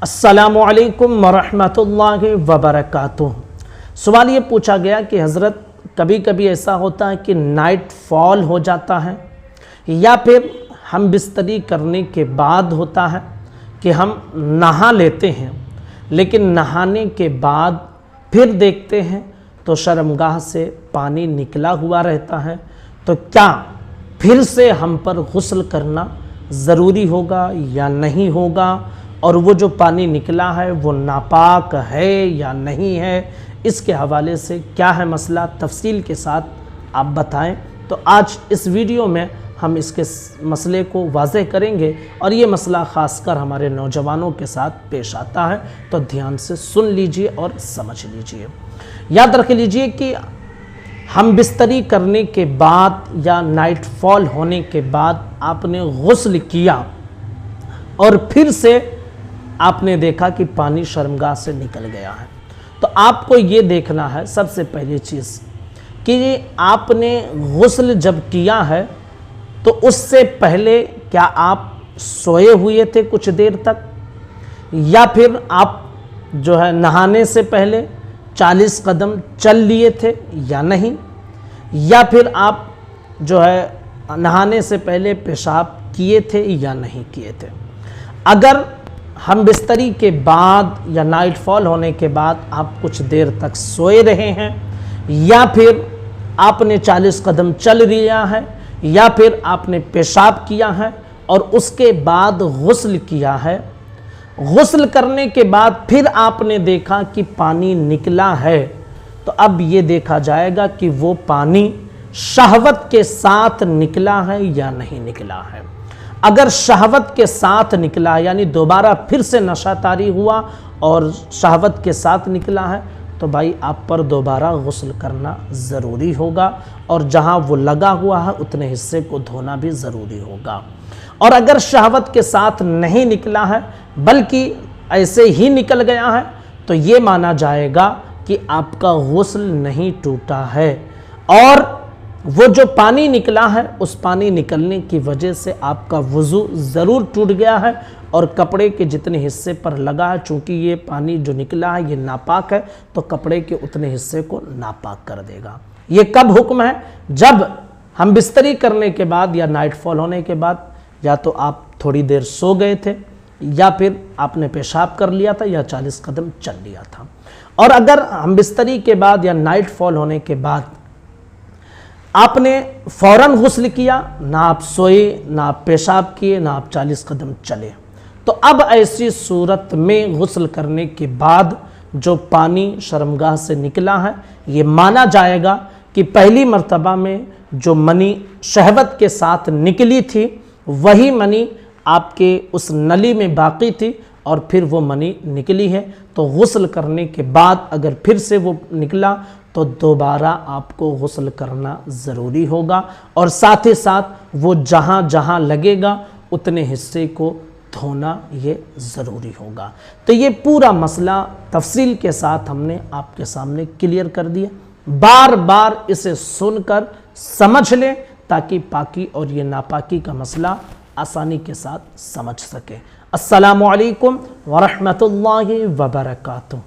अस्सलामु अलैकुम वरहमतुल्लाहि वबरकातुह। सवाल ये पूछा गया कि हज़रत कभी कभी ऐसा होता है कि नाइट फॉल हो जाता है या फिर हम बिस्तरी करने के बाद होता है कि हम नहा लेते हैं, लेकिन नहाने के बाद फिर देखते हैं तो शर्मगाह से पानी निकला हुआ रहता है, तो क्या फिर से हम पर गुस्ल करना ज़रूरी होगा या नहीं होगा, और वो जो पानी निकला है वो नापाक है या नहीं है, इसके हवाले से क्या है मसला, तफसील के साथ आप बताएं। तो आज इस वीडियो में हम इसके मसले को वाज़ेह करेंगे और ये मसला ख़ासकर हमारे नौजवानों के साथ पेश आता है, तो ध्यान से सुन लीजिए और समझ लीजिए। याद रख लीजिए कि हम बिस्तरी करने के बाद या नाइट फॉल होने के बाद आपने गुस्ल किया और फिर से आपने देखा कि पानी शर्मगाह से निकल गया है, तो आपको ये देखना है सबसे पहली चीज़ कि आपने गुस्ल जब किया है तो उससे पहले क्या आप सोए हुए थे कुछ देर तक, या फिर आप जो है नहाने से पहले 40 कदम चल लिए थे या नहीं, या फिर आप जो है नहाने से पहले पेशाब किए थे या नहीं किए थे। अगर हम बिस्तरी के बाद या नाइट फॉल होने के बाद आप कुछ देर तक सोए रहे हैं, या फिर आपने 40 कदम चल लिया है, या फिर आपने पेशाब किया है और उसके बाद गुस्ल किया है, गुस्ल करने के बाद फिर आपने देखा कि पानी निकला है, तो अब ये देखा जाएगा कि वो पानी शहवत के साथ निकला है या नहीं निकला है। अगर शहवत के साथ निकला यानी दोबारा फिर से नशा तारी हुआ और शहवत के साथ निकला है, तो भाई आप पर दोबारा गुस्ल करना ज़रूरी होगा और जहाँ वो लगा हुआ है उतने हिस्से को धोना भी ज़रूरी होगा। और अगर शहवत के साथ नहीं निकला है बल्कि ऐसे ही निकल गया है, तो ये माना जाएगा कि आपका गुस्ल नहीं टूटा है, और वो जो पानी निकला है उस पानी निकलने की वजह से आपका वज़ू ज़रूर टूट गया है और कपड़े के जितने हिस्से पर लगा है, चूँकि ये पानी जो निकला है ये नापाक है, तो कपड़े के उतने हिस्से को नापाक कर देगा। ये कब हुक्म है? जब हम बिस्तरी करने के बाद या नाइट फॉल होने के बाद, या तो आप थोड़ी देर सो गए थे, या फिर आपने पेशाब कर लिया था, या 40 कदम चल लिया था। और अगर हम बिस्तरी के बाद या नाइट फॉल होने के बाद आपने फ़ौरन गुस्ल किया, ना आप सोए, ना आप पेशाब किए, ना आप 40 कदम चले, तो अब ऐसी सूरत में गुस्ल करने के बाद जो पानी शर्मगाह से निकला है, ये माना जाएगा कि पहली मर्तबा में जो मनी शहवत के साथ निकली थी वही मनी आपके उस नली में बाकी थी और फिर वो मनी निकली है। तो गुस्ल करने के बाद अगर फिर से वो निकला तो दोबारा आपको गुस्ल करना ज़रूरी होगा, और साथ ही साथ वो जहाँ जहाँ लगेगा उतने हिस्से को धोना ये ज़रूरी होगा। तो ये पूरा मसला तफसील के साथ हमने आपके सामने क्लियर कर दिया। बार बार इसे सुनकर समझ लें ताकि पाकी और ये नापाकी का मसला आसानी के साथ समझ सके। अस्सलामु अलैकुम वरहमतुल्लाहि वबरकातुह।